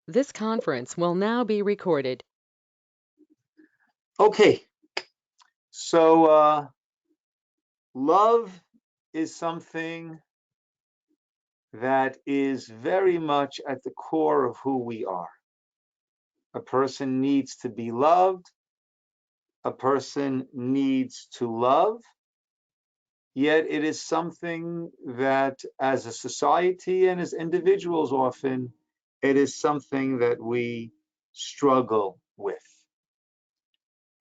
This conference will now be recorded. Okay, so love is something that is very much at the core of who we are. A person needs to be loved, a person needs to love, yet it is something that as a society and as individuals often, it is something that we struggle with.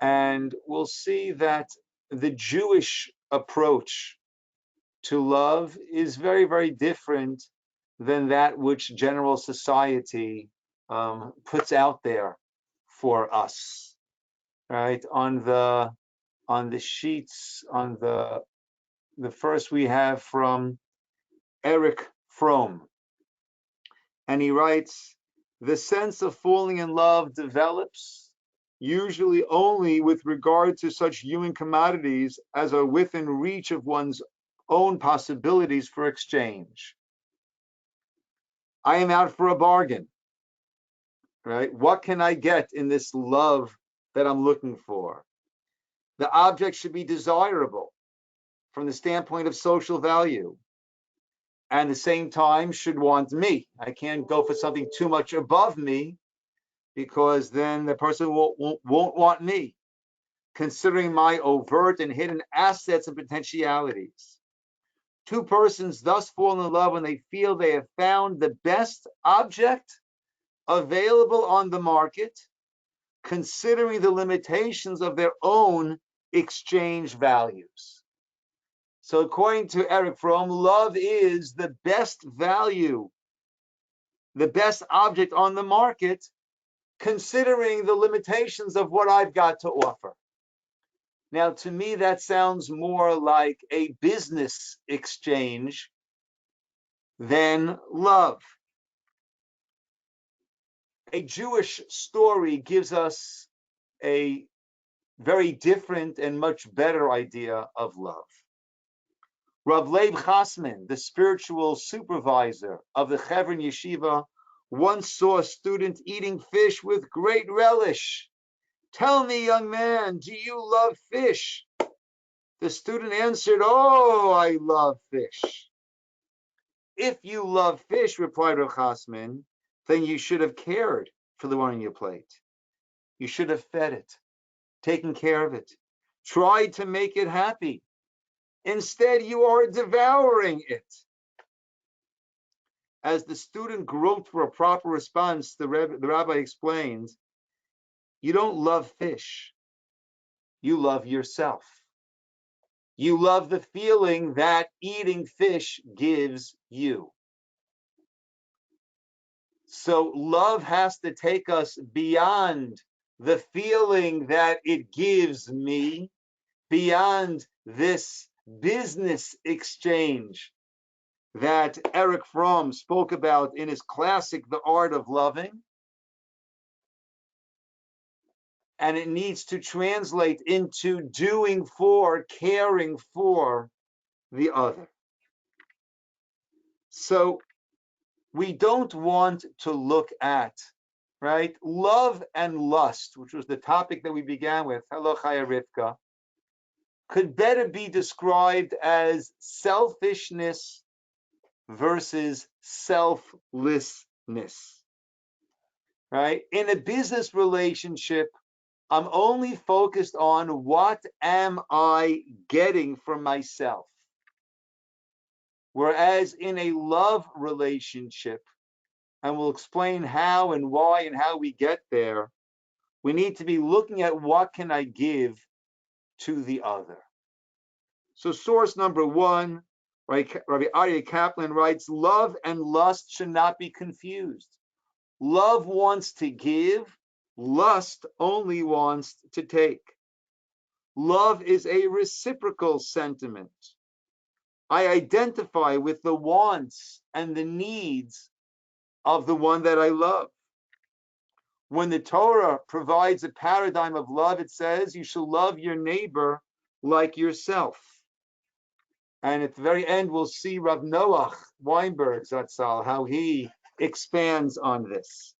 And we'll see that the Jewish approach to love is very, very different than that which general society puts out there for us, right? On the sheets, on the first we have from Eric Fromm, and he writes, the sense of falling in love develops usually only with regard to such human commodities as are within reach of one's own possibilities for exchange. I am out for a bargain, right? What can I get in this love that I'm looking for? The object should be desirable from the standpoint of social value, and at the same time should want me. I can't go for something too much above me because then the person won't want me, considering my overt and hidden assets and potentialities. Two persons thus fall in love when they feel they have found the best object available on the market, considering the limitations of their own exchange values. So according to Eric Fromm, love is the best value, the best object on the market, considering the limitations of what I've got to offer. Now, to me, that sounds more like a business exchange than love. A Jewish story gives us a very different and much better idea of love. Rav Leib Chasman, the spiritual supervisor of the Hebron Yeshiva, once saw a student eating fish with great relish. Tell me, young man, do you love fish? The student answered, oh, I love fish. If you love fish, replied Rav Chasman, then you should have cared for the one on your plate. You should have fed it, taken care of it, tried to make it happy. Instead, you are devouring it. As the student groped for a proper response, the rabbi explains, you don't love fish. You love yourself. You love the feeling that eating fish gives you. So love has to take us beyond the feeling that it gives me, beyond this business exchange that Eric Fromm spoke about in his classic, The Art of Loving. And it needs to translate into doing for, caring for the other. So we don't want to look at, right, love and lust, which was the topic that we began with, hello Chaya Rivka, could better be described as selfishness versus selflessness, right? In a business relationship, I'm only focused on what am I getting from myself. Whereas in a love relationship, and we'll explain how and why and how we get there, we need to be looking at what can I give to the other. So source number one, right, Rabbi Aryeh Kaplan writes, love and lust should not be confused. Love wants to give, lust only wants to take. Love is a reciprocal sentiment. I identify with the wants and the needs of the one that I love. When the Torah provides a paradigm of love, it says you shall love your neighbor like yourself. And at the very end, we'll see Rav Noach Weinberg Zatzal, how he expands on this.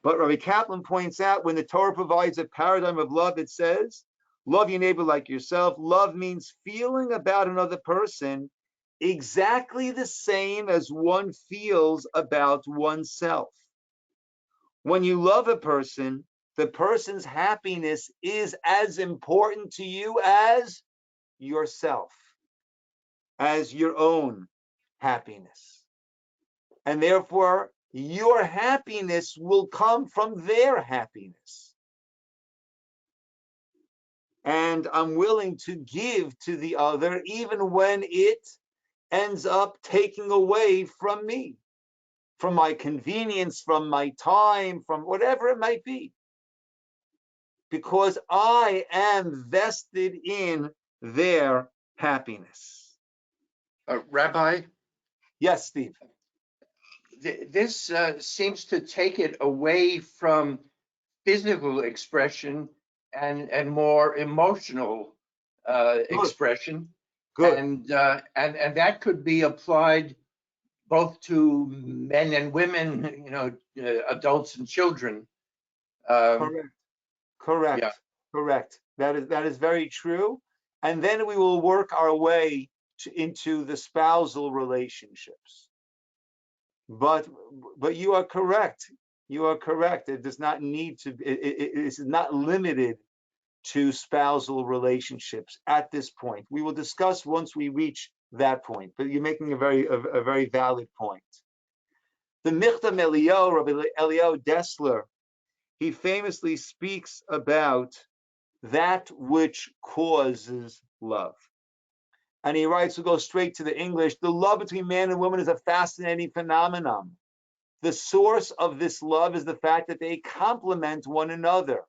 But Rabbi Kaplan points out when the Torah provides a paradigm of love, it says, love your neighbor like yourself. Love means feeling about another person exactly the same as one feels about oneself. When you love a person, the person's happiness is as important to you as yourself, as your own happiness. And therefore, your happiness will come from their happiness. And I'm willing to give to the other even when it ends up taking away from me, from my convenience, from my time, from whatever it might be, because I am vested in their happiness. Rabbi, Yes, Steve. This seems to take it away from physical expression and more emotional expression, Good. and that could be applied both to men and women, adults and children. Correct. Yeah. Correct. That is very true. And then we will work our way into the spousal relationships. But you are correct. You are correct. It does not need to. It is not limited to spousal relationships at this point. We will discuss once we reach that point. But you're making a very valid point. The Michtam Eliyahu, Rabbi Eliyahu Dessler, he famously speaks about that which causes love. And he writes, we'll go straight to the English, the love between man and woman is a fascinating phenomenon. The source of this love is the fact that they complement one another.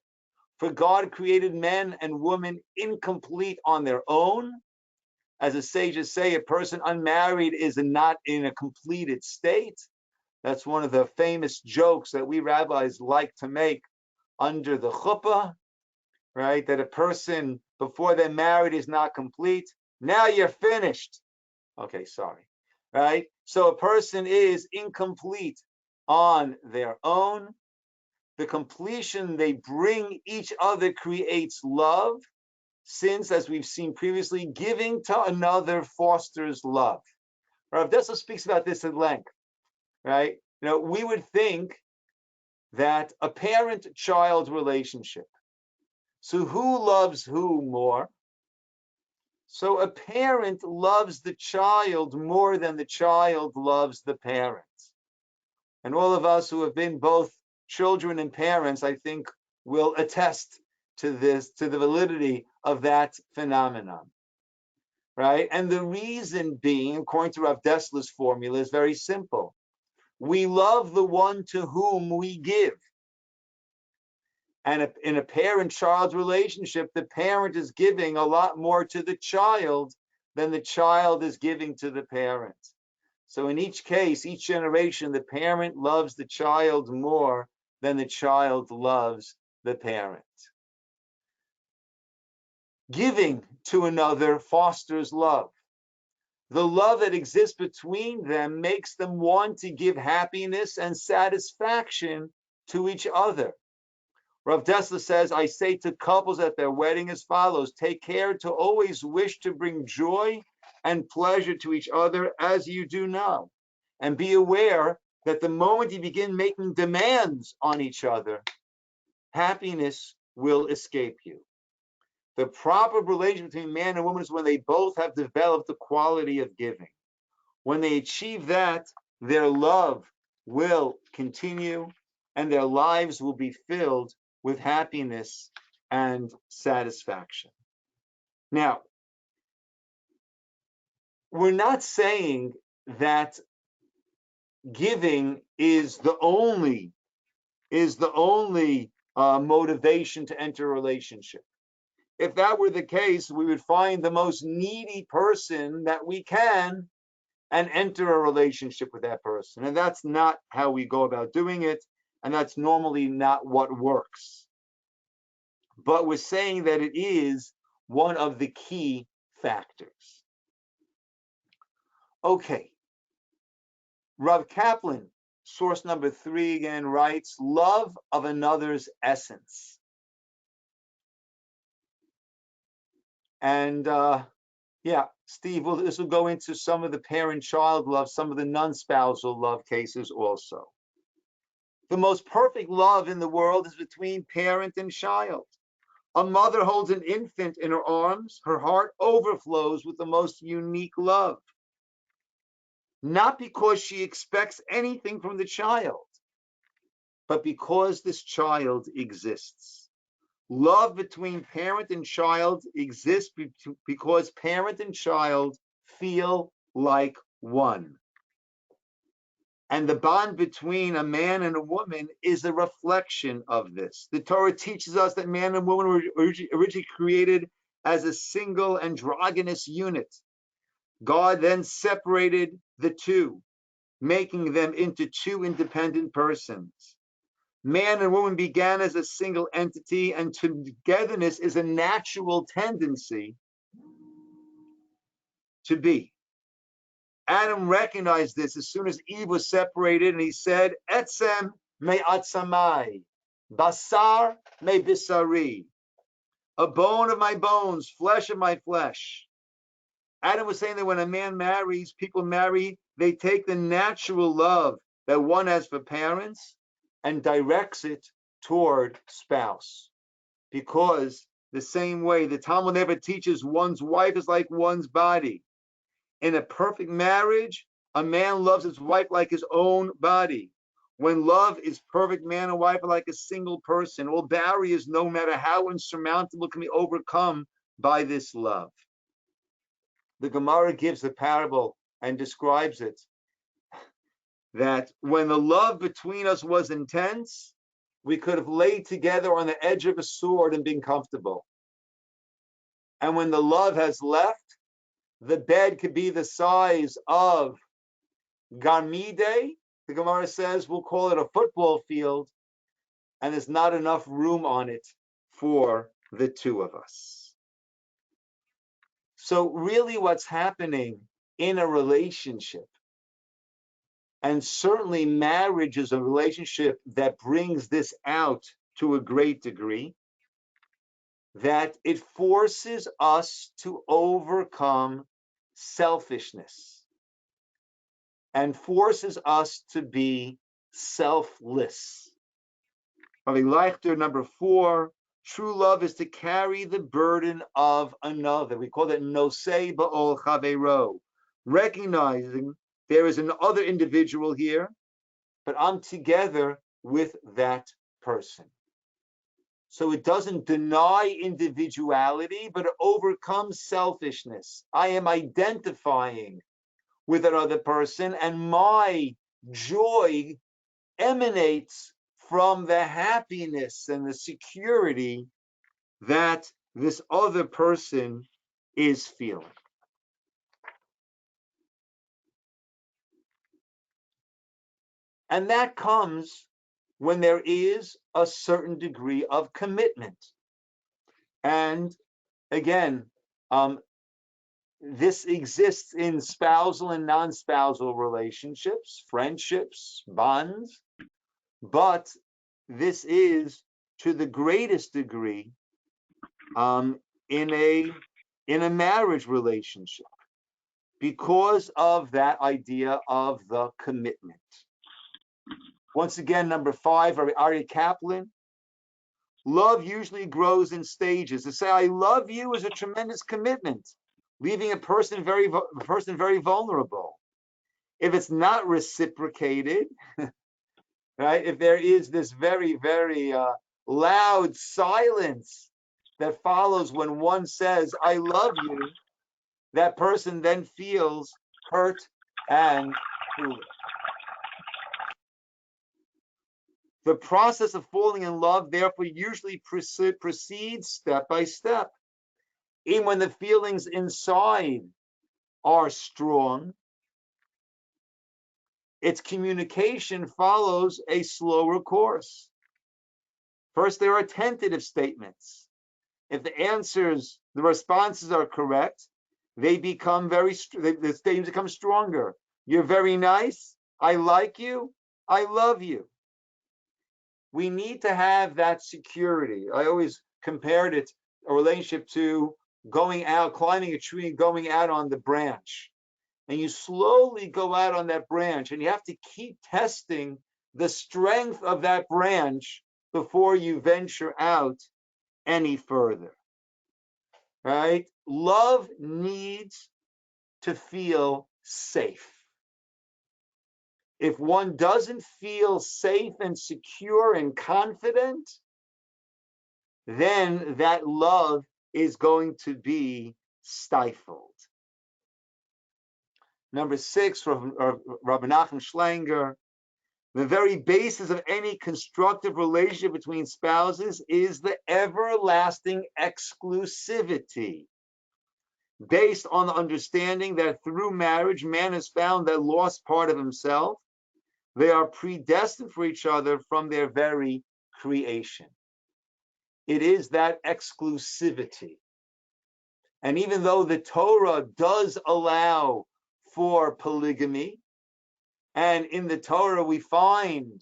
For God created men and women incomplete on their own. As the sages say, a person unmarried is not in a completed state. That's one of the famous jokes that we rabbis like to make under the chuppah, right? That a person before they're married is not complete. Now you're finished. Okay, sorry. Right? So a person is incomplete on their own. The completion they bring each other creates love, since, as we've seen previously, giving to another fosters love. Rav Dessler speaks about this at length, right? We would think that a parent-child relationship. So who loves who more? So a parent loves the child more than the child loves the parent. And all of us who have been both children and parents, I think, will attest to this, to the validity of that phenomenon, right? And the reason being, according to Rav Dessler's formula, is very simple. We love the one to whom we give. And in a parent-child relationship, the parent is giving a lot more to the child than the child is giving to the parent. So in each case, each generation, the parent loves the child more than the child loves the parent. Giving to another fosters love. The love that exists between them makes them want to give happiness and satisfaction to each other. Rav Dessler says, I say to couples at their wedding as follows: take care to always wish to bring joy and pleasure to each other as you do now. And be aware that the moment you begin making demands on each other, happiness will escape you. The proper relation between man and woman is when they both have developed the quality of giving. When they achieve that, their love will continue and their lives will be filled with happiness and satisfaction. Now, we're not saying that giving is the only motivation to enter a relationship. If that were the case, we would find the most needy person that we can and enter a relationship with that person. And that's not how we go about doing it. And that's normally not what works. But we're saying that it is one of the key factors. Okay. Rav Kaplan source number 3 again writes, love of another's essence. And yeah, Steve, this will go into some of the parent-child love, some of the non-spousal love cases also. The most perfect love in the world is between parent and child. A mother holds an infant in her arms. Her heart overflows with the most unique love. Not because she expects anything from the child, but because this child exists. Love between parent and child exists because parent and child feel like one. And the bond between a man and a woman is a reflection of this. The Torah teaches us that man and woman were originally created as a single androgynous unit. God then separated the two, making them into two independent persons. Man and woman began as a single entity, and togetherness is a natural tendency to be. Adam recognized this as soon as Eve was separated, and he said, Etzem me atzamai, basar me bisari, a bone of my bones, flesh of my flesh. Adam was saying that when a man marries, people marry, they take the natural love that one has for parents and directs it toward spouse. Because the same way, the Talmud never teaches one's wife is like one's body. In a perfect marriage, a man loves his wife like his own body. When love is perfect, man and wife are like a single person. All barriers, no matter how insurmountable, can be overcome by this love. The Gemara gives the parable and describes it, that when the love between us was intense, we could have laid together on the edge of a sword and been comfortable. And when the love has left, the bed could be the size of Garmide, the Gemara says, we'll call it a football field, and there's not enough room on it for the two of us. So really what's happening in a relationship, and certainly marriage is a relationship that brings this out to a great degree, that it forces us to overcome selfishness and forces us to be selfless. Leichter, number 4, true love is to carry the burden of another. We call that nosei ba'ol chaveiro, recognizing there is another individual here, but I'm together with that person. So it doesn't deny individuality, but it overcomes selfishness. I am identifying with another person, and my joy emanates from the happiness and the security that this other person is feeling. And that comes when there is a certain degree of commitment. And again, this exists in spousal and non-spousal relationships, friendships, bonds, but this is to the greatest degree in a marriage relationship because of that idea of the commitment. Once again, number 5, Aryeh Kaplan, love usually grows in stages. To say I love you is a tremendous commitment, leaving a person very vulnerable. If it's not reciprocated, right? If there is this very, very loud silence that follows when one says, I love you, that person then feels hurt and foolish. The process of falling in love, therefore, usually proceeds step by step. Even when the feelings inside are strong, its communication follows a slower course. First, there are tentative statements. If the responses are correct, the statements become stronger. You're very nice. I like you. I love you. We need to have that security. I always compared it, a relationship to going out, climbing a tree and going out on the branch. And you slowly go out on that branch and you have to keep testing the strength of that branch before you venture out any further. Right? Love needs to feel safe. If one doesn't feel safe and secure and confident, then that love is going to be stifled. Number 6, Rabbi Nachum Schlanger, the very basis of any constructive relationship between spouses is the everlasting exclusivity, based on the understanding that through marriage, man has found that lost part of himself. They are predestined for each other from their very creation. It is that exclusivity. And even though the Torah does allow for polygamy, and in the Torah we find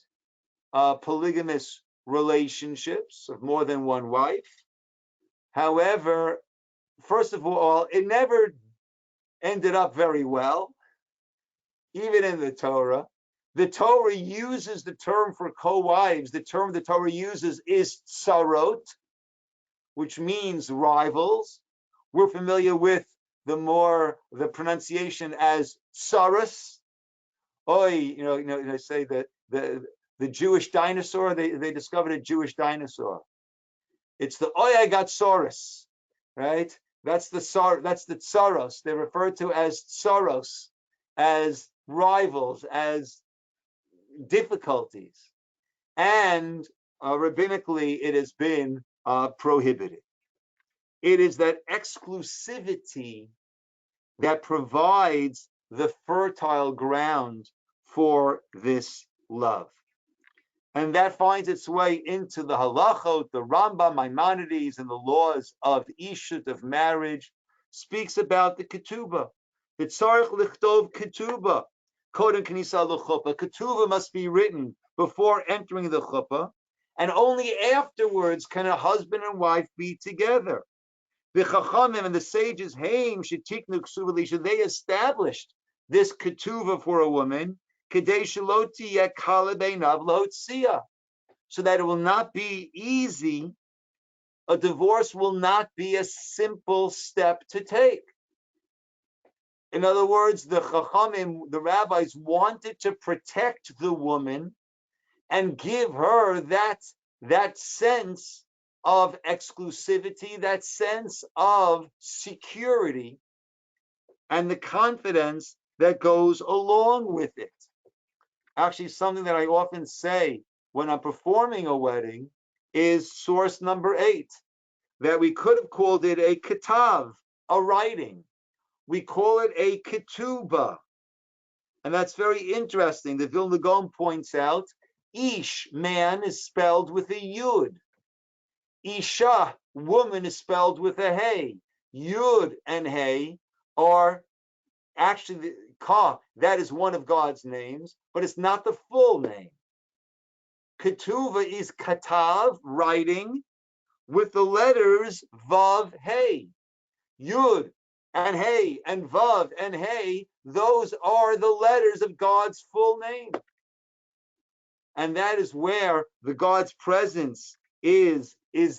polygamous relationships of more than one wife, however, first of all, it never ended up very well, even in the Torah. The Torah uses the term for co-wives. The term the Torah uses is tsarot, which means rivals. We're familiar with the pronunciation as tsaros. Oy, they say that the Jewish dinosaur, they discovered a Jewish dinosaur. It's the oy, I got saurus, right? That's the tsaros. They're referred to as tsaros, as rivals, as difficulties. And rabbinically, it has been prohibited. It is that exclusivity that provides the fertile ground for this love. And that finds its way into the halachot, the Rambam, Maimonides, and the laws of ishut, of marriage, speaks about the ketubah. The tzarich lichtov ketubah, kodem knisa l'chuppah. Ketubah must be written before entering the chuppah, and only afterwards can a husband and wife be together. The chachamim and the sages, heim shetiknu ksuva lisha, they established this ketubah for a woman, kedei shelo tiyeh kala beinav lotzia, so that it will not be easy. A divorce will not be a simple step to take. In other words, the chachamim, the rabbis, wanted to protect the woman and give her that sense of exclusivity, that sense of security, and the confidence that goes along with it. Actually, something that I often say when I'm performing a wedding is source number 8, that we could have called it a ketav, a writing. We call it a ketubah. And that's very interesting. The Vilna Gaon points out, ish, man, is spelled with a yud. Isha, woman, is spelled with a hey. Yud and hey are actually the ka, that is one of God's names, but it's not the full name. Ketuva is katav, writing, with the letters vav, hey. Yud and hey and vav and hey, those are the letters of God's full name. And that is where the God's presence is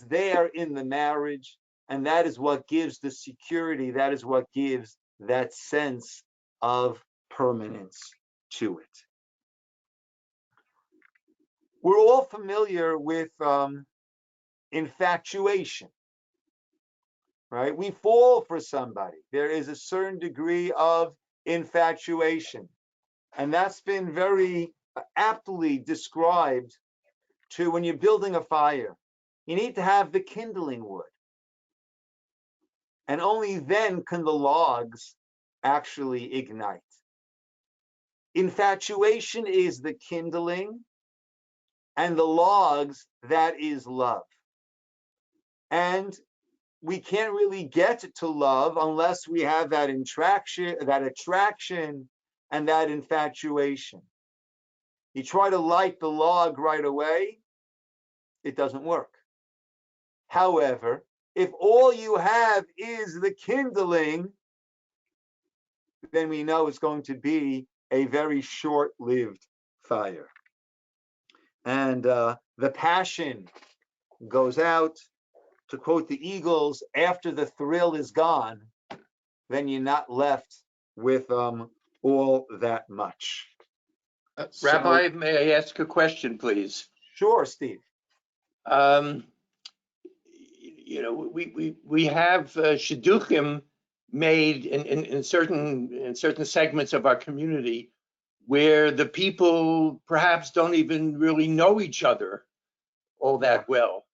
there in the marriage. And that is what gives the security. That is what gives that sense of permanence to it. We're all familiar with infatuation, right? We fall for somebody. There is a certain degree of infatuation. And that's been very aptly described to when you're building a fire. You need to have the kindling wood. And only then can the logs actually ignite. Infatuation is the kindling, and the logs, that is love. And we can't really get to love unless we have that attraction and that infatuation. You try to light the log right away, it doesn't work. However, if all you have is the kindling, then we know it's going to be a very short-lived fire. And the passion goes out. To quote the Eagles, after the thrill is gone, then you're not left with all that much. Rabbi, may I ask a question, please? Sure, Steve. We have shidduchim made in certain segments of our community where the people perhaps don't even really know each other all that well.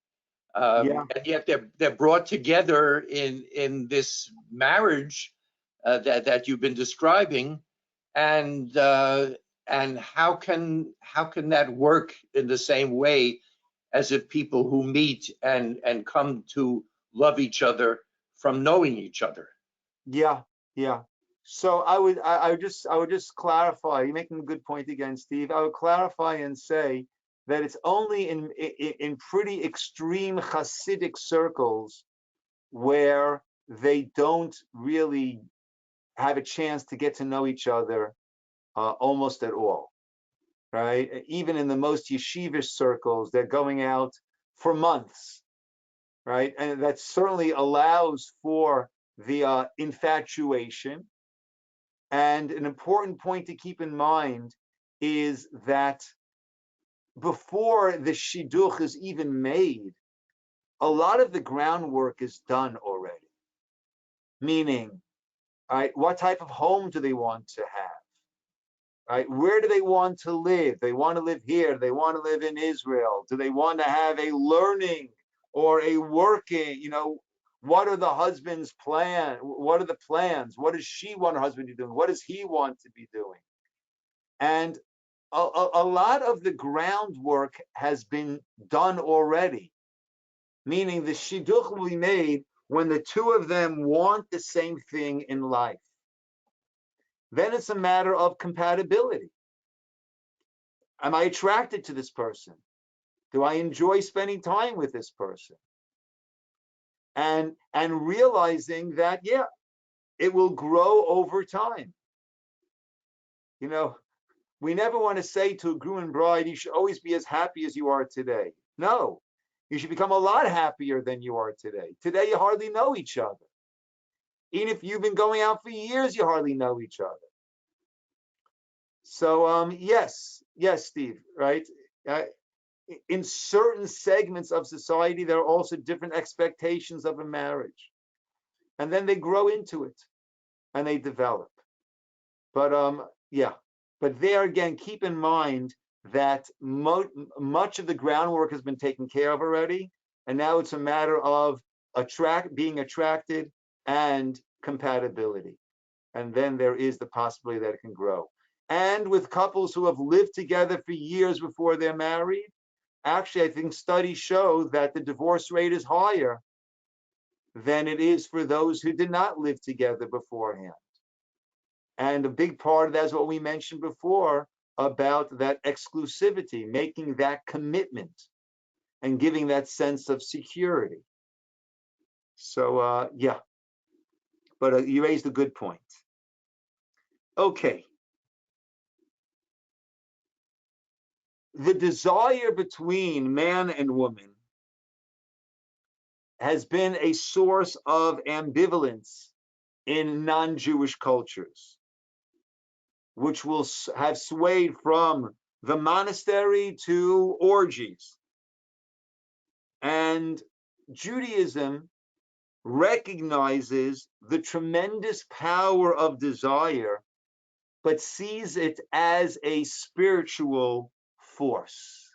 And yet they're brought together in this marriage that you've been describing, and how can that work in the same way as if people who meet and come to love each other from knowing each other? Yeah. So I would just clarify. You're making a good point again, Steve. I would clarify and say that it's only in pretty extreme Hasidic circles where they don't really have a chance to get to know each other almost at all, right? Even in the most yeshivish circles, they're going out for months, right? And that certainly allows for the infatuation. And an important point to keep in mind is that before the shidduch is even made, a lot of the groundwork is done already. Meaning, right, what type of home do they want to have? Right, where do they want to live? They want to live here. Do they want to live in Israel? Do they want to have a learning or a working? What are the husband's plan? What are the plans? What does she want her husband to be doing? What does he want to be doing? And a lot of the groundwork has been done already, meaning the shidduch will be made when the two of them want the same thing in life. Then it's a matter of compatibility. Am I attracted to this person? Do I enjoy spending time with this person? And realizing that, yeah, it will grow over time. We never want to say to a groom and bride, you should always be as happy as you are today. No, you should become a lot happier than you are today. Today, you hardly know each other. Even if you've been going out for years, you hardly know each other. So, yes, Steve, right? In certain segments of society, there are also different expectations of a marriage. And then they grow into it and they develop. But but there again, keep in mind that much of the groundwork has been taken care of already. And now it's a matter of being attracted and compatibility. And then there is the possibility that it can grow. And with couples who have lived together for years before they're married, actually, I think studies show that the divorce rate is higher than it is for those who did not live together beforehand. And a big part of that is what we mentioned before about that exclusivity, making that commitment and giving that sense of security. So, but you raised a good point. Okay. The desire between man and woman has been a source of ambivalence in non-Jewish cultures, which will have swayed from the monastery to orgies. And Judaism recognizes the tremendous power of desire, but sees it as a spiritual force.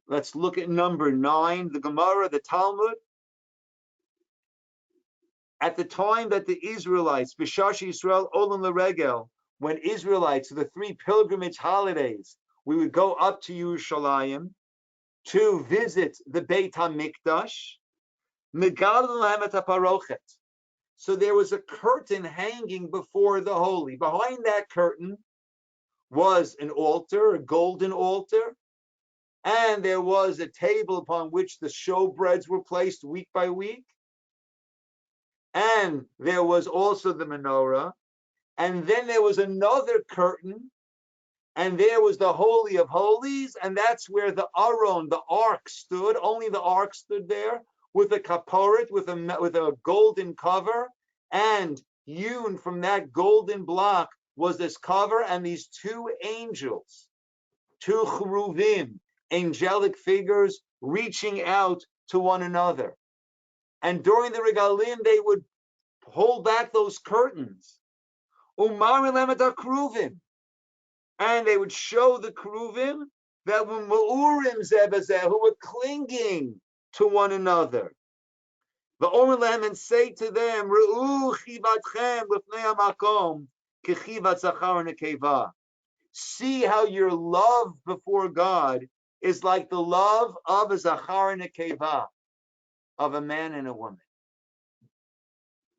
Let's look at number 9, the Gemara, the Talmud. At the time that the Israelites, Bishash Yisroel Olam L'Regel, when Israelites, the 3 pilgrimage holidays, we would go up to Yerushalayim to visit the Beit HaMikdash, Megal Lahem et HaParochet. So there was a curtain hanging before the holy. Behind that curtain was an altar, a golden altar, and there was a table upon which the showbreads were placed week by week, and there was also the menorah, and then there was another curtain, and there was the Holy of Holies, and that's where the Aron, the ark, stood. Only the ark stood there, with a kaporet, with a golden cover, and hewn from that golden block was this cover, and these two angels, two cheruvim, angelic figures, reaching out to one another. And during the regalim, they would hold back those curtains. Umar kruvim, and they would show the kruvim that were ma'urim zebazeh, who were clinging to one another. The Omer lehem, and say to them, Re'u chivatchem lifnei hamakom kechivat zachar nekeva. See how your love before God is like the love of a zachar nekeva, of a man and a woman.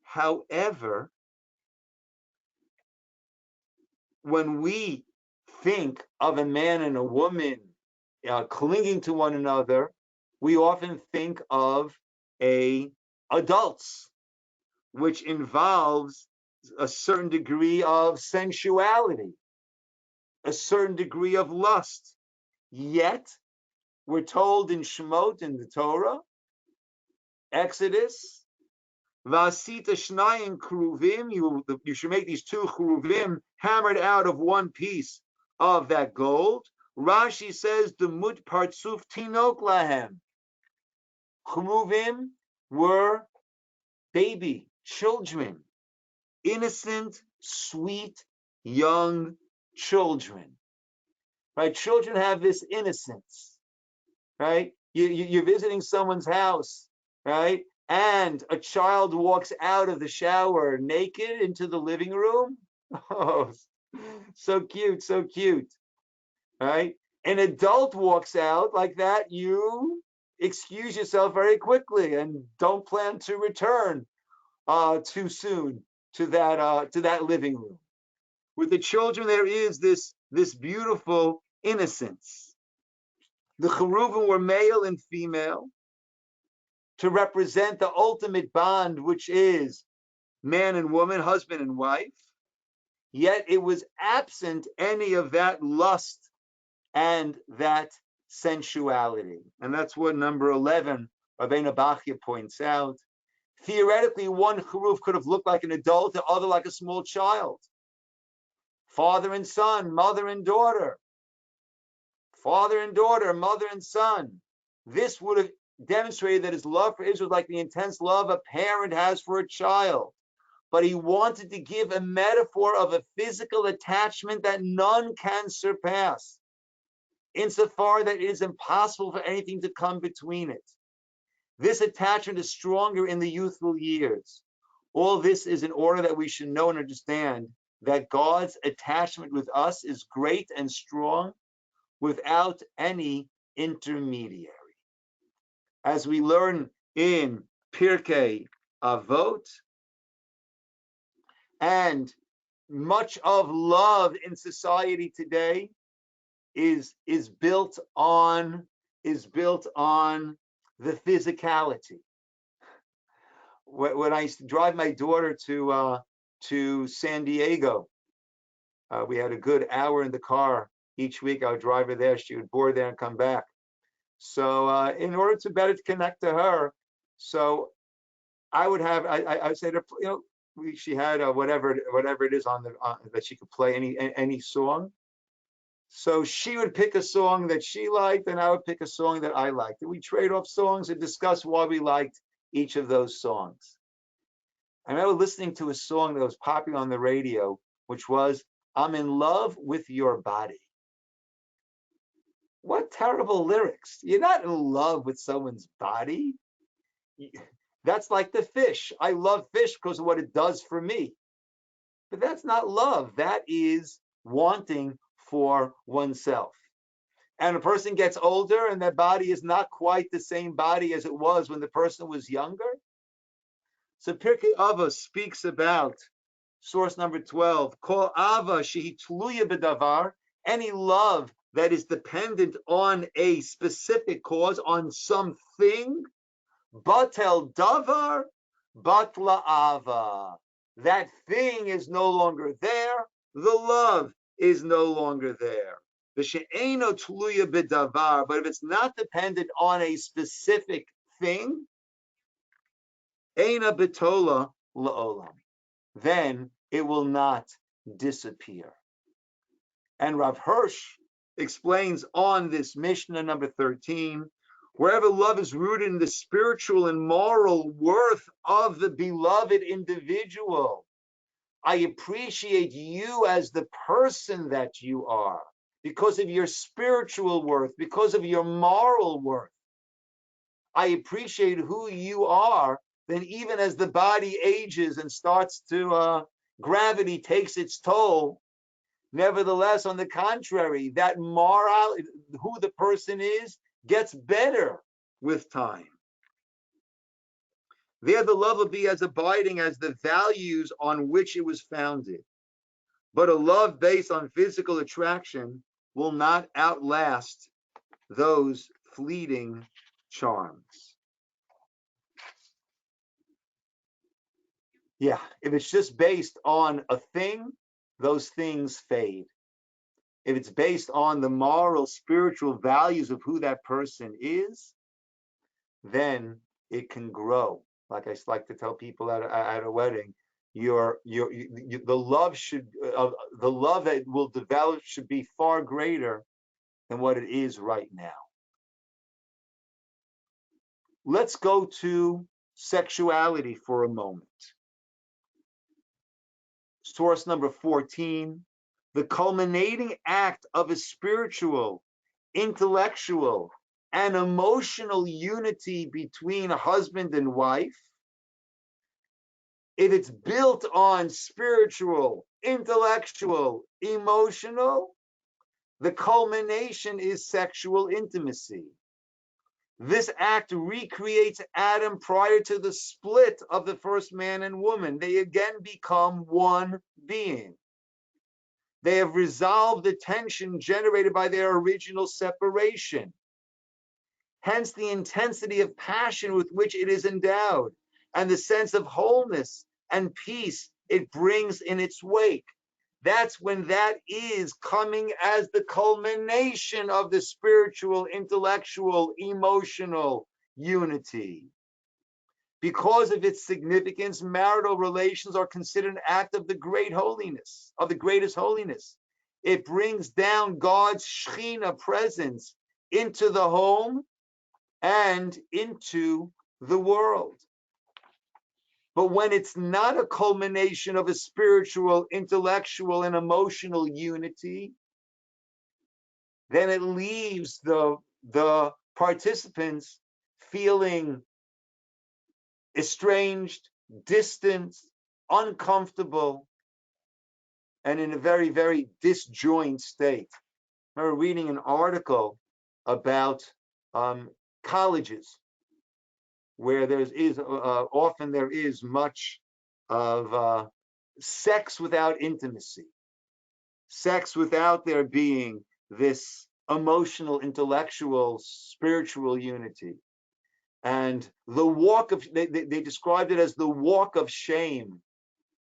However, when we think of a man and a woman clinging to one another, we often think of adults, which involves a certain degree of sensuality, a certain degree of lust. Yet, we're told in Shemot, in the Torah, Exodus, Vasita shnayim kruvim, you should make these two kruvim hammered out of one piece of that gold. Rashi says, Demut partsuf tinok lahem. Kruvim were baby, children, innocent, sweet, young children. Right? Children have this innocence. Right? You're visiting someone's house, right? And a child walks out of the shower naked into the living room. Oh, so cute, so cute. Right? An adult walks out like that, you excuse yourself very quickly and don't plan to return too soon to that living room. With the children, there is this beautiful innocence. The cheruvim were male and female, to represent the ultimate bond, which is man and woman, husband and wife. Yet it was absent any of that lust and that sensuality. And that's what number 11, Rabbeinu Bachya points out. Theoretically, one cheruv could have looked like an adult, the other like a small child. Father and son, mother and daughter. Father and daughter, mother and son. This would have demonstrated that his love for Israel was like the intense love a parent has for a child. But he wanted to give a metaphor of a physical attachment that none can surpass, insofar that it is impossible for anything to come between it. This attachment is stronger in the youthful years. All this is in order that we should know and understand that God's attachment with us is great and strong without any intermediary. As we learn in Pirkei Avot, and much of love in society today is built on the physicality. When I used to drive my daughter to San Diego, we had a good hour in the car each week. I would drive her there. She would board there and come back. So in order to better connect to her, so I would say to her, she had whatever it is on that she could play any song. So she would pick a song that she liked, and I would pick a song that I liked. And we trade off songs and discuss why we liked each of those songs. I remember listening to a song that was popular on the radio, which was, "I'm in love with your body." What terrible lyrics. You're not in love with someone's body. That's like the fish. I love fish because of what it does for me. But that's not love. That is wanting for oneself. And a person gets older and their body is not quite the same body as it was when the person was younger. So Pirkei Avos speaks about, source number 12, Kol ava shehi tluya b'davar Any love that is dependent on a specific cause, on something, batel davar, batla ava. That thing is no longer there. The love is no longer there. V'she'eno tluya b'davar, but if it's not dependent on a specific thing, eina betola la'olam, then it will not disappear. And Rav Hirsch explains on this Mishnah number 13, wherever love is rooted in the spiritual and moral worth of the beloved individual, I appreciate you as the person that you are because of your spiritual worth, because of your moral worth. I appreciate who you are. Then even as the body ages and starts to, gravity takes its toll, nevertheless, on the contrary, that moral, who the person is, gets better with time. There the love will be as abiding as the values on which it was founded. But a love based on physical attraction will not outlast those fleeting charms. Yeah, if it's just based on a thing, those things fade. If it's based on the moral, spiritual values of who that person is, then it can grow. Like I like to tell people at a wedding, the love the love that will develop should be far greater than what it is right now. Let's go to sexuality for a moment. Source number 14, the culminating act of a spiritual, intellectual, and emotional unity between husband and wife, if it's built on spiritual, intellectual, emotional, the culmination is sexual intimacy. This act recreates Adam prior to the split of the first man and woman. They again become one being. They have resolved the tension generated by their original separation. Hence the intensity of passion with which it is endowed, and the sense of wholeness and peace it brings in its wake. That's when that is coming as the culmination of the spiritual, intellectual, emotional unity. Because of its significance, marital relations are considered an act of the great holiness, of the greatest holiness. It brings down God's Shekhinah presence into the home and into the world. But when it's not a culmination of a spiritual, intellectual, and emotional unity, then it leaves the participants feeling estranged, distant, uncomfortable, and in a very, very disjoint state. I remember reading an article about colleges where often there is much of sex without intimacy, sex without there being this emotional, intellectual, spiritual unity. And the walk of, they described it as the walk of shame,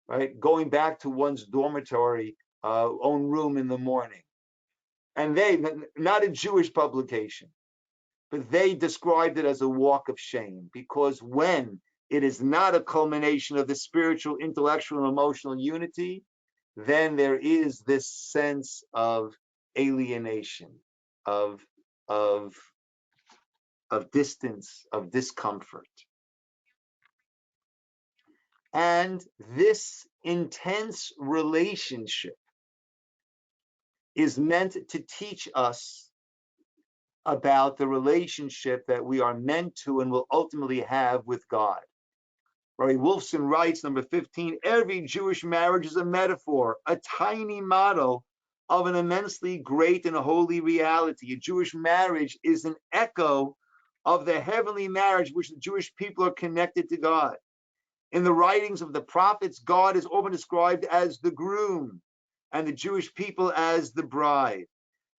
right? Going back to one's dormitory, own room in the morning. And they, not a Jewish publication, but they described it as a walk of shame, because when it is not a culmination of the spiritual, intellectual, and emotional unity, then there is this sense of alienation, of distance, of discomfort. And this intense relationship is meant to teach us about the relationship that we are meant to and will ultimately have with God. Rabbi Wolfson writes, number 15, every Jewish marriage is a metaphor, a tiny model of an immensely great and holy reality. A Jewish marriage is an echo of the heavenly marriage which the Jewish people are connected to God. In the writings of the prophets, God is often described as the groom and the Jewish people as the bride.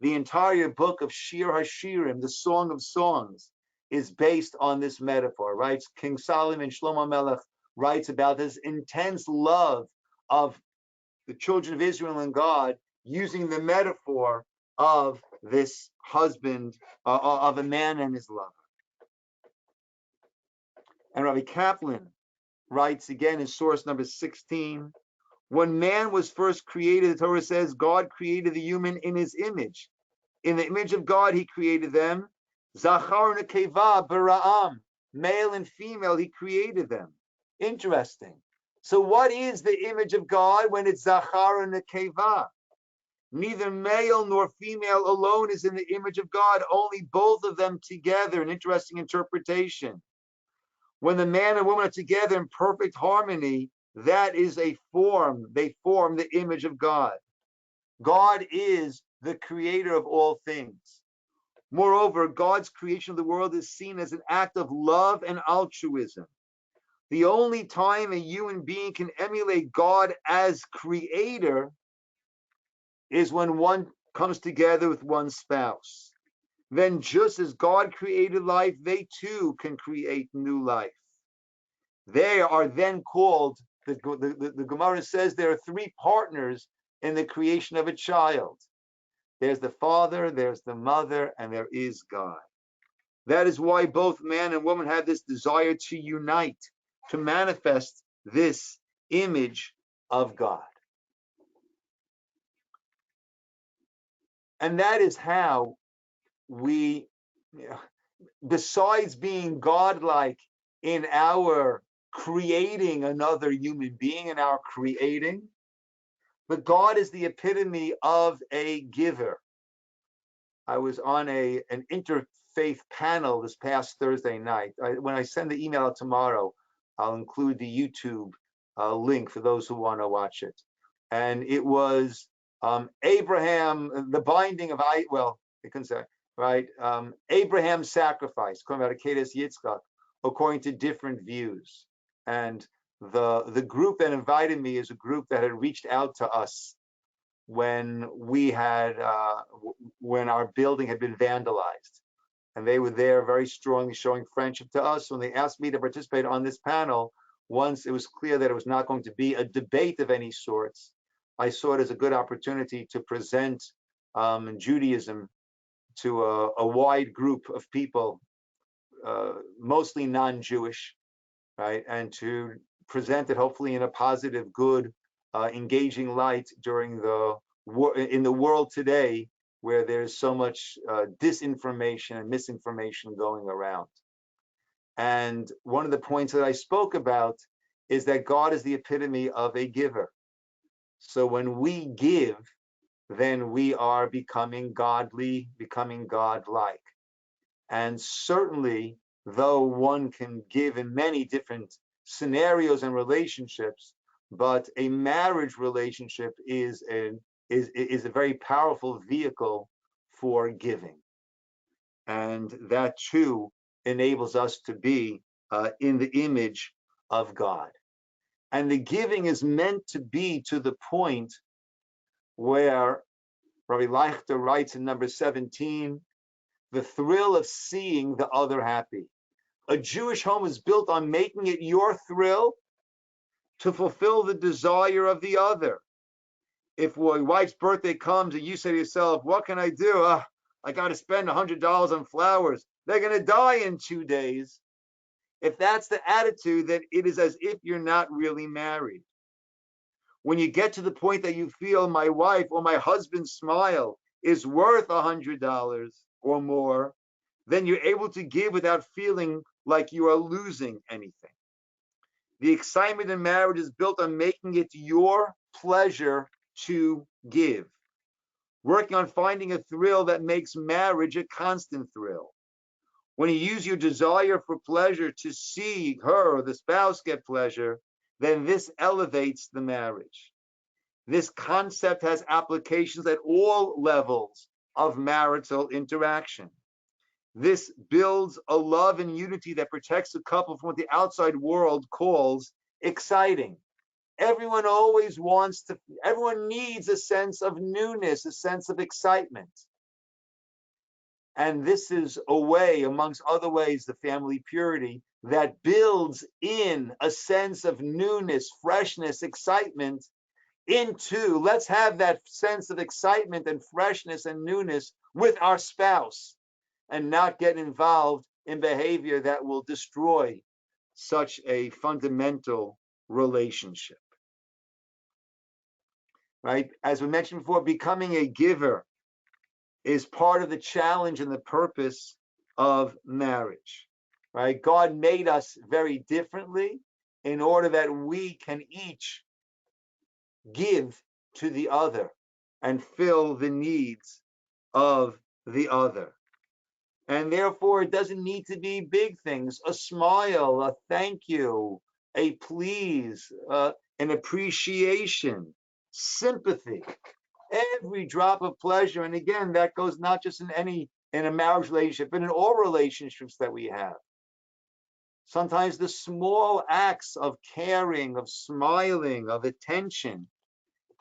The entire book of Shir HaShirim, the Song of Songs, is based on this metaphor, right? King Solomon, Shlomo Melech, writes about this intense love of the children of Israel and God, using the metaphor of this husband, of a man and his lover. And Rabbi Kaplan writes again in source number 16, when man was first created, the Torah says, God created the human in his image. In the image of God, he created them. Zachar nekeva bara'am, male and female, he created them. Interesting. So what is the image of God when it's Zachar and nekeva? Neither male nor female alone is in the image of God, only both of them together. An interesting interpretation. When the man and woman are together in perfect harmony, that is a form. They form the image of God. God is the creator of all things. Moreover, God's creation of the world is seen as an act of love and altruism. The only time a human being can emulate God as creator is when one comes together with one's spouse. Then just as God created life, they too can create new life. They are then called, the Gemara says there are three partners in the creation of a child. There's the father, there's the mother, and there is God. That is why both man and woman have this desire to unite, to manifest this image of God. And that is how we, besides being godlike in our creating another human being, in our creating, but God is the epitome of a giver. I was on an interfaith panel this past Thursday night. When I send the email out tomorrow, I'll include the YouTube link for those who want to watch it. And it was Abraham, the binding of they couldn't say, right? Abraham's sacrifice, talking about Akedas Yitzchak, according to different views. And the group that invited me is a group that had reached out to us when we had when our building had been vandalized, and they were there very strongly showing friendship to us. When they asked me to participate on this panel, once it was clear that it was not going to be a debate of any sorts, I saw it as a good opportunity to present Judaism to a wide group of people, mostly non-Jewish, right, and to present it hopefully in a positive, good, engaging light during in the world today, where there's so much disinformation and misinformation going around. And one of the points that I spoke about is that God is the epitome of a giver. So when we give, then we are becoming godly, becoming godlike. And certainly, though one can give in many different scenarios and relationships, but a marriage relationship is a very powerful vehicle for giving. And that too enables us to be in the image of God. And the giving is meant to be to the point where Rabbi Leichter writes in number 17, the thrill of seeing the other happy. A Jewish home is built on making it your thrill to fulfill the desire of the other. If your wife's birthday comes and you say to yourself, what can I do? I got to spend $100 on flowers. They're going to die in 2 days. If that's the attitude, then it is as if you're not really married. When you get to the point that you feel my wife or my husband's smile is worth $100 or more, then you're able to give without feeling like you are losing anything. The excitement in marriage is built on making it your pleasure to give, working on finding a thrill that makes marriage a constant thrill. When you use your desire for pleasure to see her or the spouse get pleasure, then this elevates the marriage. This concept has applications at all levels of marital interaction. This builds a love and unity that protects the couple from what the outside world calls exciting. Everyone needs a sense of newness, a sense of excitement. And this is a way, amongst other ways, the family purity that builds in a sense of newness, freshness, excitement into, let's have that sense of excitement and freshness and newness with our spouse and not get involved in behavior that will destroy such a fundamental relationship. Right? As we mentioned before, becoming a giver is part of the challenge and the purpose of marriage. Right? God made us very differently in order that we can each give to the other and fill the needs of the other. And therefore, it doesn't need to be big things: a smile, a thank you, a please, an appreciation, sympathy, every drop of pleasure. And again, that goes not just in a marriage relationship, but in all relationships that we have. Sometimes the small acts of caring, of smiling, of attention,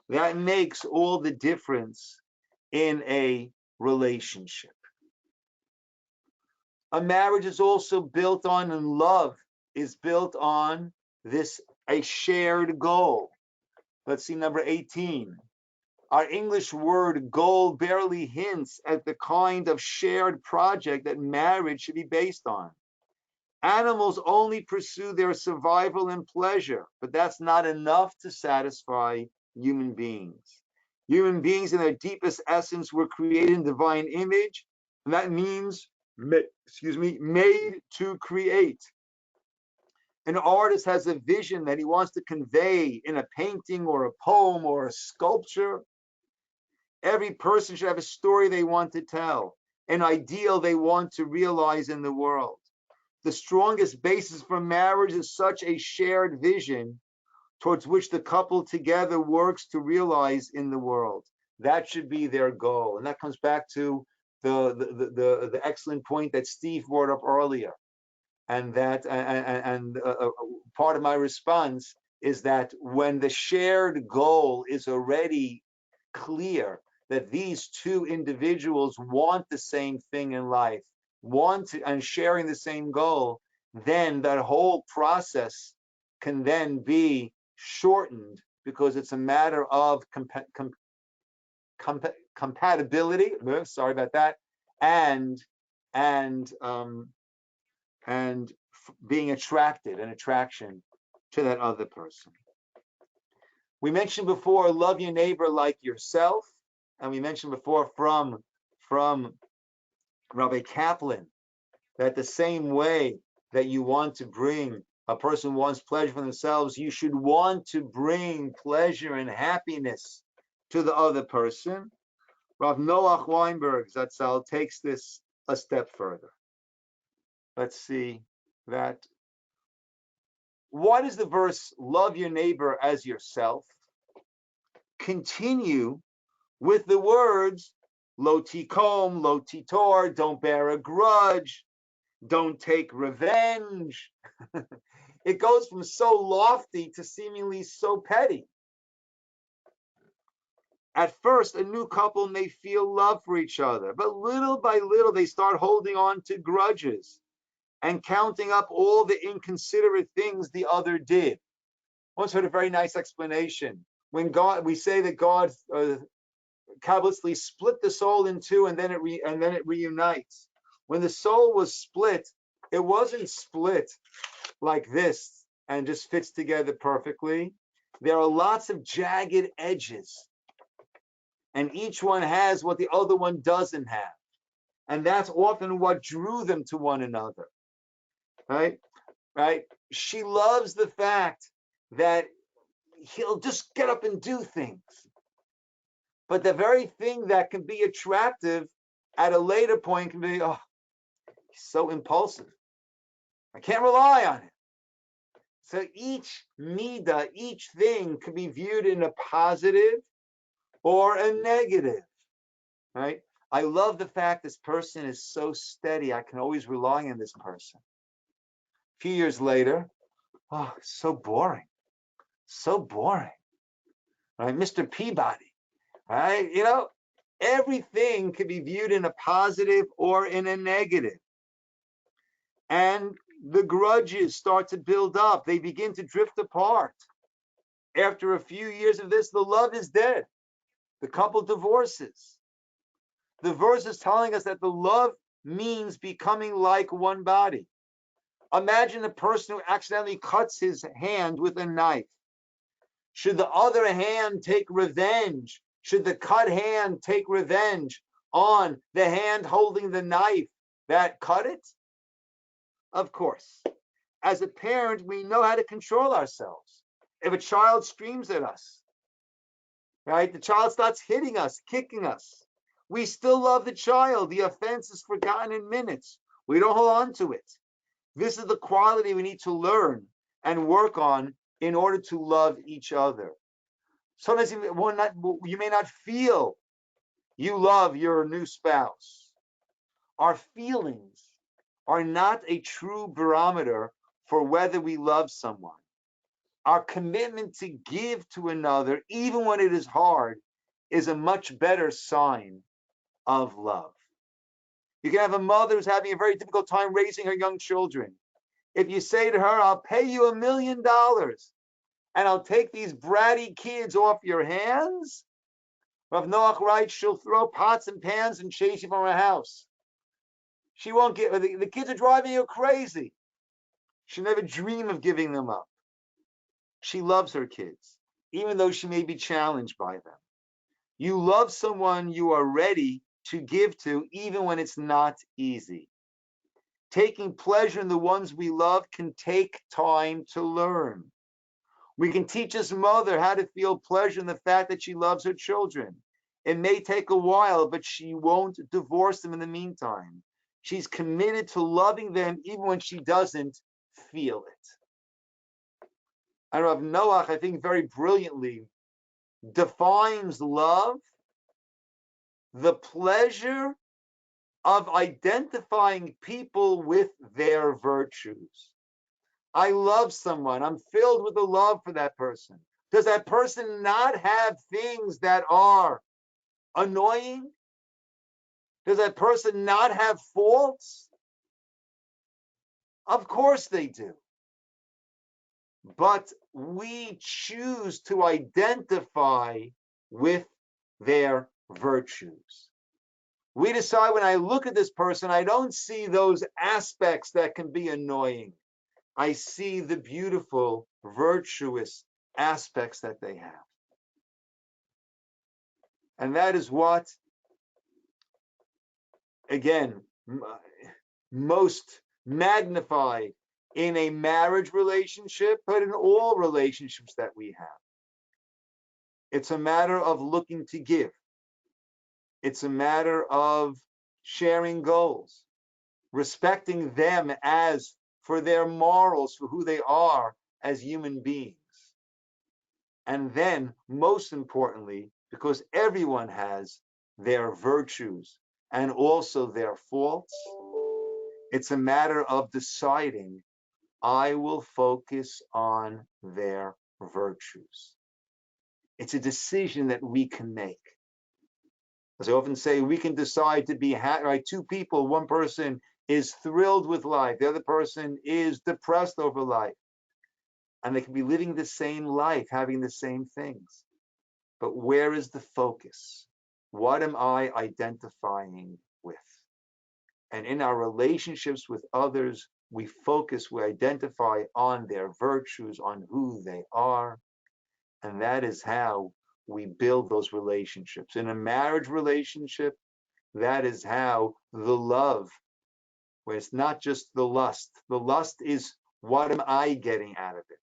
that makes all the difference in a relationship. A marriage is also built on, and love is built on a shared goal. Let's see number 18. Our English word goal barely hints at the kind of shared project that marriage should be based on. Animals only pursue their survival and pleasure, but that's not enough to satisfy human beings. Human beings in their deepest essence were created in divine image, and that means, made to create. An artist has a vision that he wants to convey in a painting or a poem or a sculpture. Every person should have a story they want to tell, an ideal they want to realize in the world. The strongest basis for marriage is such a shared vision towards which the couple together works to realize in the world. That should be their goal. And that comes back to the excellent point that Steve brought up earlier. And that part of my response is that when the shared goal is already clear, that these two individuals want the same thing in life, and sharing the same goal, then that whole process can then be shortened, because it's a matter of compatibility. Sorry about that, and being attracted, an attraction to that other person. We mentioned before, love your neighbor like yourself, and we mentioned before from Rabbi Kaplan that the same way that you want to bring, a person wants pleasure for themselves, you should want to bring pleasure and happiness to the other person. Rav Noach Weinberg Zatzal takes this a step further. Let's see that. Why does the verse, love your neighbor as yourself, continue with the words, lo tikom, lo titor, don't bear a grudge, don't take revenge? It goes from so lofty to seemingly so petty. At first, a new couple may feel love for each other, but little by little, they start holding on to grudges and counting up all the inconsiderate things the other did. I once heard a very nice explanation. When we say that God Kabbalistically split the soul in two, and then it reunites. When the soul was split, it wasn't split like this and just fits together perfectly. There are lots of jagged edges, and each one has what the other one doesn't have. And that's often what drew them to one another. Right? She loves the fact that he'll just get up and do things. But the very thing that can be attractive at a later point can be, oh, he's so impulsive. I can't rely on him. So each midah, each thing can be viewed in a positive or a negative, right? I love the fact this person is so steady. I can always rely on this person. A few years later, oh, so boring. So boring. Right? Mr. Peabody, right? Everything can be viewed in a positive or in a negative. And the grudges start to build up. They begin to drift apart. After a few years of this, the love is dead. The couple divorces. The verse is telling us that the love means becoming like one body. Imagine a person who accidentally cuts his hand with a knife. Should the other hand take revenge? Should the cut hand take revenge on the hand holding the knife that cut it? Of course. As a parent, we know how to control ourselves. If a child screams at us, right, the child starts hitting us, kicking us, we still love the child. The offense is forgotten in minutes. We don't hold on to it. This is the quality we need to learn and work on in order to love each other. Sometimes you may not feel you love your new spouse. Our feelings are not a true barometer for whether we love someone. Our commitment to give to another, even when it is hard, is a much better sign of love. You can have a mother who's having a very difficult time raising her young children. If you say to her, I'll pay you $1 million and I'll take these bratty kids off your hands, Rav Noach writes, she'll throw pots and pans and chase you from her house. She won't get, the kids are driving you crazy. She'll never dream of giving them up. She loves her kids, even though she may be challenged by them. You love someone you are ready to give to, even when it's not easy. Taking pleasure in the ones we love can take time to learn. We can teach this mother how to feel pleasure in the fact that she loves her children. It may take a while, but she won't divorce them in the meantime. She's committed to loving them even when she doesn't feel it. And Rav Noach, I think very brilliantly, defines love, the pleasure of identifying people with their virtues. I love someone. I'm filled with the love for that person. Does that person not have things that are annoying? Does that person not have faults? Of course they do. But we choose to identify with their virtues. We decide when I look at this person, I don't see those aspects that can be annoying. I see the beautiful, virtuous aspects that they have. And that is what, again, most magnified in a marriage relationship, but in all relationships that we have. It's a matter of looking to give. It's a matter of sharing goals, respecting them as for their morals, for who they are as human beings. And then, most importantly, because everyone has their virtues and also their faults, it's a matter of deciding, I will focus on their virtues. It's a decision that we can make. As I often say, we can decide to be happy, right? Two people, one person is thrilled with life, the other person is depressed over life. And they can be living the same life, having the same things. But where is the focus? What am I identifying with? And in our relationships with others, we focus, we identify on their virtues, on who they are. And that is how we build those relationships. In a marriage relationship, that is how the love, where it's not just the lust. The lust is, what am I getting out of it?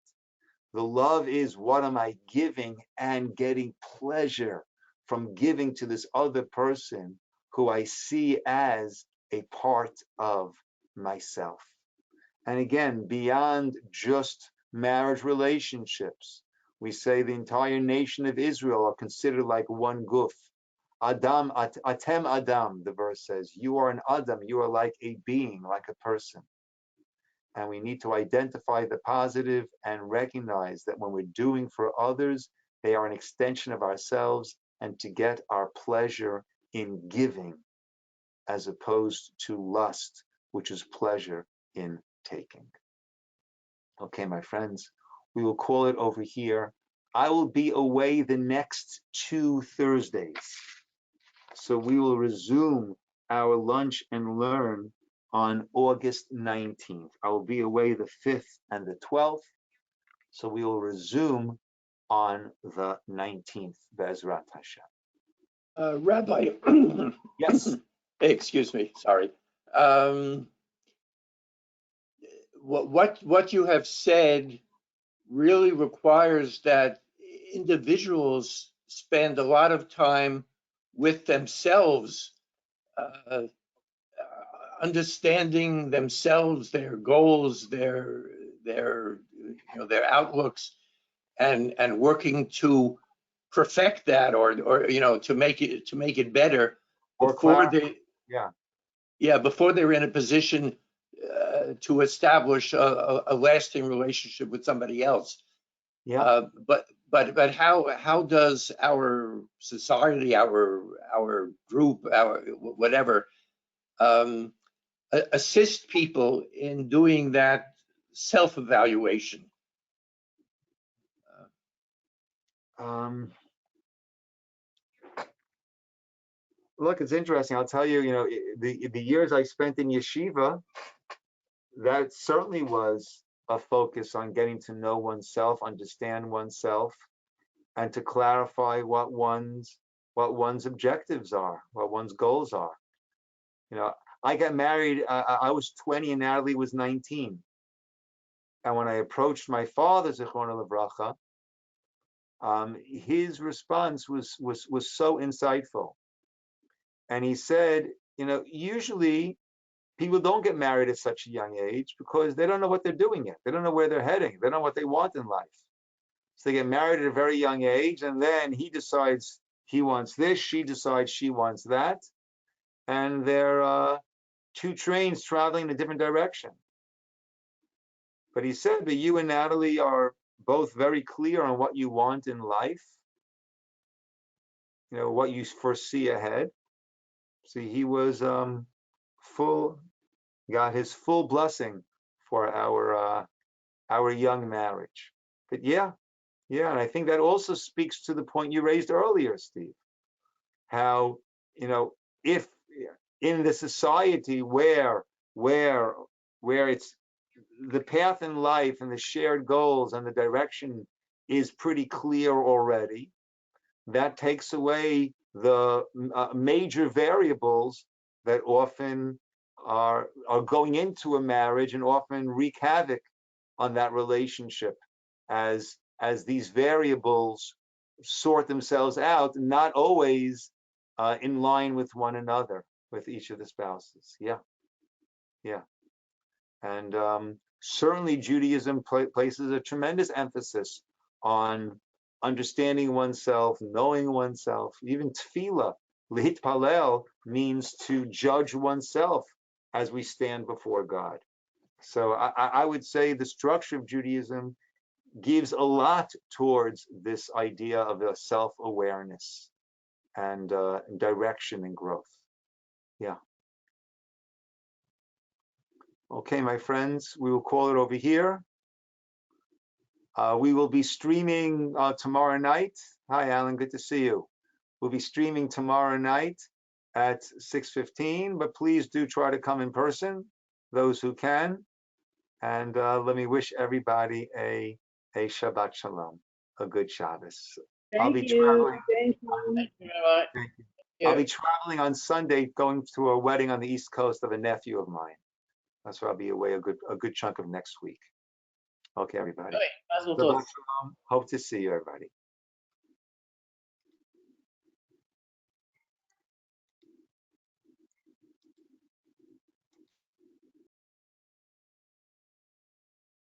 The love is, what am I giving and getting pleasure from giving to this other person who I see as a part of myself. And again, beyond just marriage relationships, we say the entire nation of Israel are considered like one guf. Adam, atem Adam, the verse says, you are an Adam, you are like a being, like a person. And we need to identify the positive and recognize that when we're doing for others, they are an extension of ourselves, and to get our pleasure in giving as opposed to lust, which is pleasure in taking. Okay, my friends, we will call it over here. I will be away the next 2 Thursdays. So we will resume our lunch and learn on August 19th. I will be away the 5th and the 12th. So we will resume on the 19th, Bezrat Hashem. Rabbi, Yes. excuse me, sorry. What you have said really requires that individuals spend a lot of time with themselves, uh, understanding themselves, their goals, their outlooks, and working to perfect that, or to make it better Or before clarify. Yeah. before they're in a position to establish a lasting relationship with somebody else. Yeah. But how does our society, our group, our whatever, assist people in doing that self-evaluation? Look, it's interesting. I'll tell you, the years I spent in yeshiva, that certainly was a focus on getting to know oneself, understand oneself, and to clarify what one's objectives are, what one's goals are. I got married, I was 20 and Natalie was 19. And when I approached my father, Zichrono Livracha, his response was so insightful. And he said, usually people don't get married at such a young age because they don't know what they're doing yet. They don't know where they're heading. They don't know what they want in life. So they get married at a very young age, and then he decides he wants this, she decides she wants that, and they're two trains traveling in a different direction. But he said that you and Natalie are both very clear on what you want in life, what you foresee ahead. See, he was got his full blessing for our young marriage. But yeah, and I think that also speaks to the point you raised earlier, Steve. How, if in the society where it's the path in life and the shared goals and the direction is pretty clear already, that takes away the major variables that often are going into a marriage and often wreak havoc on that relationship as these variables sort themselves out, not always in line with one another, with each of the spouses. Yeah. And certainly Judaism places a tremendous emphasis on understanding oneself, knowing oneself. Even tefillah, lihitpalel, means to judge oneself as we stand before God. So I would say the structure of Judaism gives a lot towards this idea of a self-awareness and direction and growth. Yeah. Okay, my friends, we will call it over here. We will be streaming tomorrow night. Hi, Alan, good to see you. We'll be streaming tomorrow night at 6:15, but please do try to come in person, those who can. And let me wish everybody a Shabbat Shalom, a good Shabbos. Thank you. Thank you. Thank you. I'll be traveling on Sunday, going to a wedding on the East Coast of a nephew of mine. That's where I'll be away a good chunk of next week. Okay, everybody. Shabbat Shalom. Hope to see you, everybody.